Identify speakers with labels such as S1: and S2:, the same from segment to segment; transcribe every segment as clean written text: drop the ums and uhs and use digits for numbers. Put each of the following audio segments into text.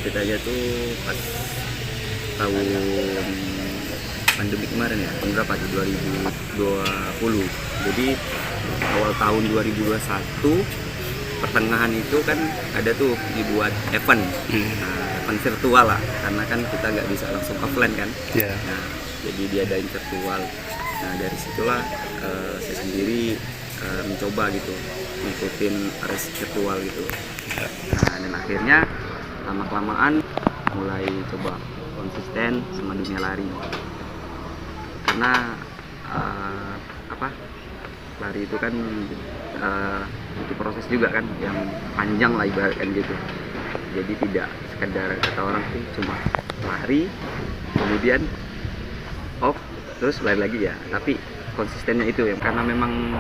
S1: ceritanya tuh pas tahun pandemi kemarin ya, tahun berapa tuh, 2020. Jadi awal tahun 2021 pertengahan itu kan ada tuh dibuat event, event virtual lah, karena kan kita nggak bisa langsung offline kan. Nah, jadi diadain virtual. Nah, dari situlah saya sendiri mencoba gitu ngikutin race virtual gitu. Nah, dan akhirnya lama-kelamaan mulai coba konsisten sama dunia lari, karena lari itu kan itu proses juga kan yang panjang lah ibaratkan gitu. Jadi tidak sekedar kata orang tuh cuma lari kemudian off terus lari lagi ya, tapi konsistennya itu ya, karena memang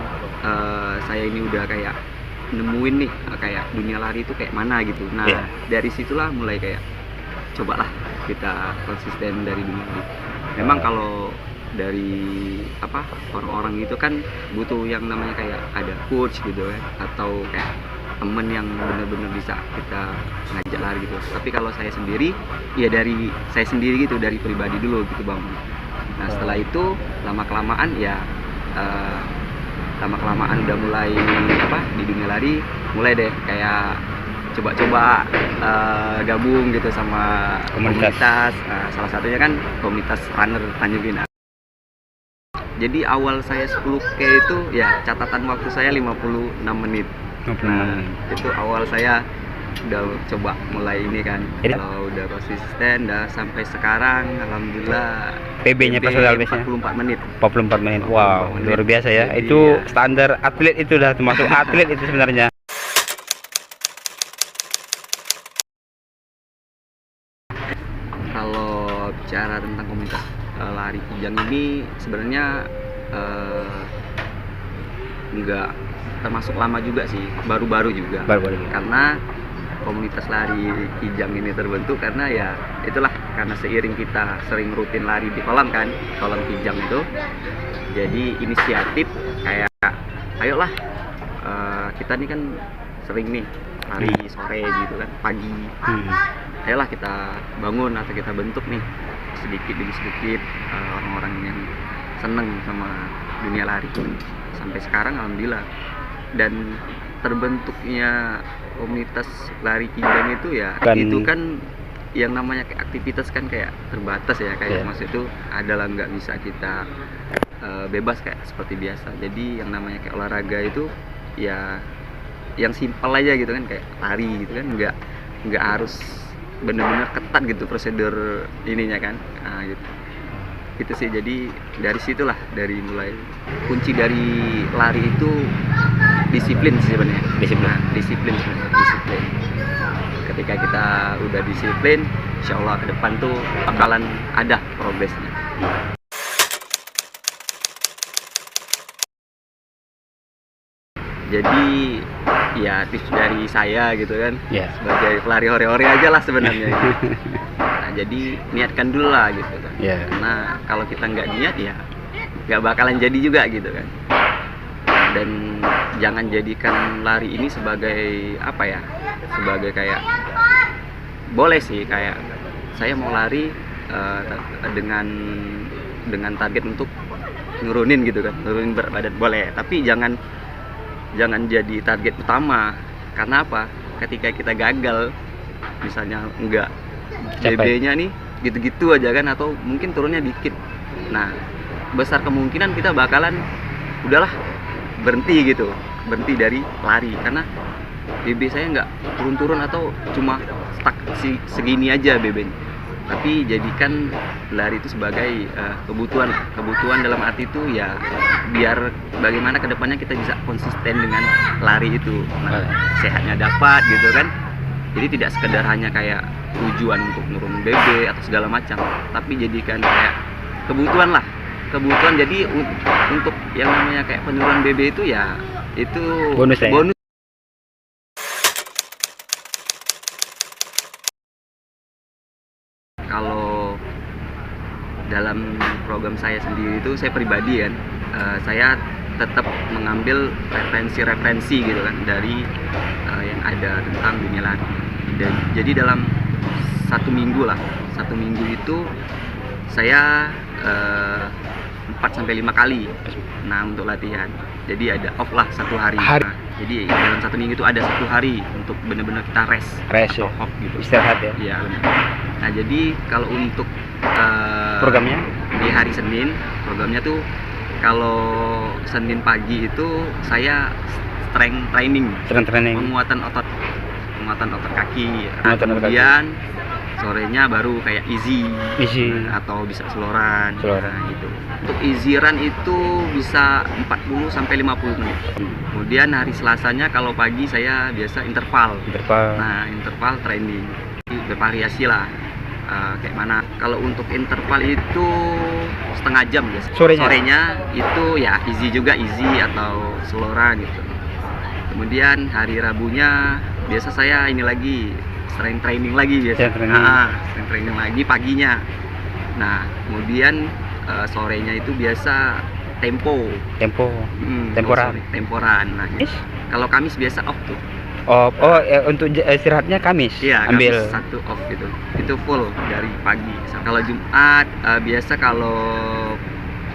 S1: saya ini udah kayak nemuin nih kayak dunia lari itu kayak mana gitu. Nah, dari situlah mulai kayak cobalah kita konsisten dari dunia lari. Memang kalau dari orang-orang itu kan butuh yang namanya kayak ada coach gitu ya, atau kayak temen yang benar-benar bisa kita ngajak lari gitu. Tapi kalau saya sendiri ya dari saya sendiri gitu, dari pribadi dulu gitu Bang. Nah, setelah itu lama-kelamaan ya lama-kelamaan udah mulai di dunia lari, mulai deh kayak coba-coba gabung gitu sama komunitas. Salah satunya kan komunitas runner Tanjung Pinang. Jadi awal saya 10K itu ya catatan waktu saya 56 menit. Nah, itu awal saya udah coba mulai ini kan. Kalau udah konsisten udah sampai sekarang alhamdulillah
S2: PB-nya pas udah
S1: 44 menit.
S2: 44 menit. Wow, luar biasa ya. Jadi, itu standar atlet, itu udah termasuk atlet itu sebenarnya.
S1: Kalau bicara tentang komunitas lari Kijang ini sebenarnya nggak termasuk lama juga sih, baru-baru juga. Karena komunitas lari Kijang ini terbentuk karena ya itulah, karena seiring kita sering rutin lari di kolam kan, kolam Kijang itu. Jadi inisiatif kayak ayolah kita nih kan sering nih lari sore gitu kan, pagi. Ayolah kita bangun atau kita bentuk nih sedikit demi sedikit orang-orang yang seneng sama dunia lari. Sampai sekarang alhamdulillah. Dan terbentuknya komunitas lari Kijang itu ya itu kan yang namanya kayak aktivitas kan kayak terbatas ya, kayak maksud itu adalah nggak bisa kita bebas kayak seperti biasa. Jadi yang namanya kayak olahraga itu ya yang simpel aja gitu kan, kayak lari gitu kan, nggak harus bener-bener ketat gitu prosedur ininya kan. Nah, gitu itu sih. Jadi dari situlah, dari mulai kunci dari lari itu disiplin sih sebenarnya. Disiplin. Ketika kita udah disiplin, insya Allah ke depan tuh bakalan ada progresnya. Jadi ya tips dari saya gitu kan, sebagai pelari hore-hore aja lah sebenarnya. Nah, jadi niatkan dulu lah gitu kan. Karena kalau kita nggak niat ya nggak bakalan jadi juga gitu kan. Dan jangan jadikan lari ini sebagai sebagai kayak, boleh sih kayak saya mau lari dengan target untuk nurunin gitu kan, nurunin berat badan boleh, tapi jangan jadi target utama. Karena apa? Ketika kita gagal, misalnya enggak BB-nya nih gitu-gitu aja kan, atau mungkin turunnya dikit, nah besar kemungkinan kita bakalan udahlah berhenti dari lari, karena BB saya nggak turun-turun atau cuma stuck segini aja BB-nya. Tapi jadikan lari itu sebagai kebutuhan dalam arti itu ya biar bagaimana kedepannya kita bisa konsisten dengan lari itu. Nah, sehatnya dapat gitu kan. Jadi tidak sekedar hanya kayak tujuan untuk nurun BB atau segala macam, tapi jadikan kayak kebutuhan lah. Jadi untuk yang namanya kayak penurunan BB itu ya itu bonus. Kalau dalam program saya sendiri itu, saya pribadi kan, saya tetap mengambil referensi gitu kan dari yang ada tentang dunia lari. Jadi dalam 1 minggu lah. 1 minggu itu saya 4 sampai 5 kali. Nah, untuk latihan. Jadi ada off lah 1 hari. Nah, jadi dalam 1 minggu itu ada 1 hari untuk benar-benar kita rest
S2: ya.
S1: off gitu.
S2: Istirahat ya.
S1: Iya, benar. Nah, jadi kalau untuk
S2: programnya
S1: di hari Senin, programnya tuh kalau Senin pagi itu saya strength training. Penguatan otot kaki. Nah, kemudian sorenya baru kayak easy atau bisa seloran. Nah, gitu. Untuk easy run itu bisa 40 sampai 50 menit. Kemudian hari Selasanya kalau pagi saya biasa interval. Nah, interval training bervariasi lah. Kayak mana? Kalau untuk interval itu setengah jam ya. Sorenya itu ya easy juga, easy atau seloran gitu. Kemudian hari Rabunya biasa saya ini lagi strength training lagi biasa. Strength training lagi paginya. Nah, kemudian sorenya itu biasa temporan. Nah, kalau Kamis biasa off tuh.
S2: Untuk istirahatnya Kamis.
S1: Iya, ambil Kamis 1 off gitu. Itu full dari pagi. Kalau Jumat biasa kalau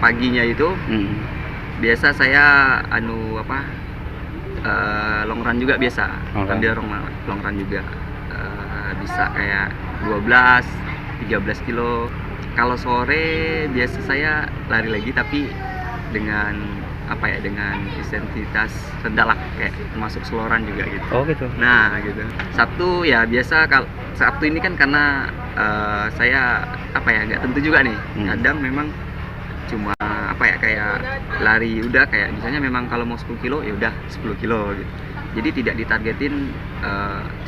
S1: paginya itu biasa saya long run juga biasa. Ambil long run juga. Bisa kayak 12-13 kilo. Kalau sore biasa saya lari lagi tapi dengan dengan intensitas rendah lah, kayak termasuk seloran juga gitu.
S2: Gitu.
S1: Nah, gitu. Sabtu ya biasa, kalau Sabtu ini kan karena saya nggak tentu juga nih. Kadang memang cuma kayak lari udah, kayak misalnya memang kalau mau 10 kilo ya udah 10 kilo gitu. Jadi tidak ditargetin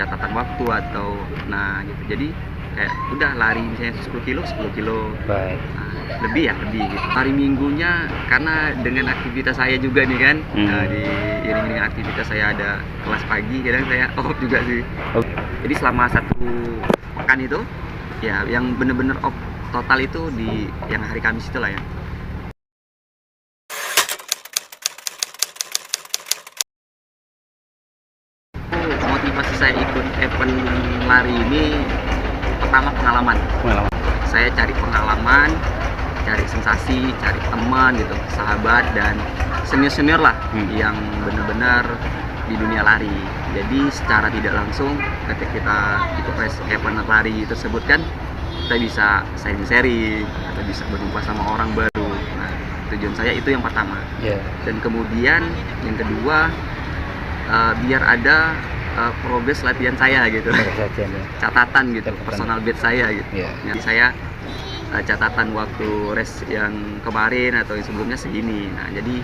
S1: catatan waktu atau gitu. Jadi kayak udah lari misalnya 10 kilo.
S2: Baik.
S1: Lebih gitu. Hari Minggunya karena dengan aktivitas saya juga nih kan, diiringi dengan aktivitas saya ada kelas pagi, kadang saya off juga sih. Jadi selama 1 pekan itu ya yang bener-bener off total itu di yang hari Kamis itulah ya. Motivasi saya ikut event lari ini pertama pengalaman. Saya cari pengalaman, cari sensasi, cari teman gitu, sahabat dan senior lah yang benar-benar di dunia lari. Jadi secara tidak langsung ketika kita ikut event lari tersebut kan kita bisa sharing atau bisa berjumpa sama orang baru. Nah, tujuan saya itu yang pertama. Dan kemudian yang kedua biar ada progres latihan saya gitu, catatan gitu, personal best saya gitu. Jadi saya catatan waktu race yang kemarin atau yang sebelumnya segini. Nah, jadi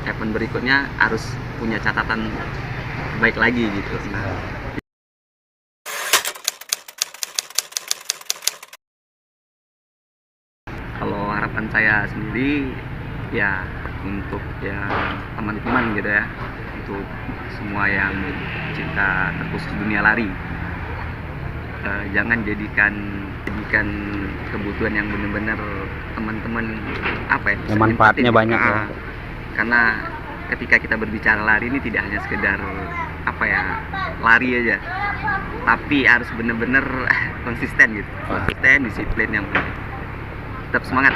S1: event berikutnya harus punya catatan baik lagi gitu. Nah, kalau harapan saya sendiri ya untuk yang teman-teman gitu ya, untuk semua yang cinta terkhusus dunia lari, jangan jadikan kebutuhan yang benar-benar teman-teman
S2: manfaatnya banyak ya.
S1: Karena ketika kita berbicara lari ini tidak hanya sekedar lari aja, tapi harus benar-benar konsisten gitu, disiplin yang penting. Tetap semangat.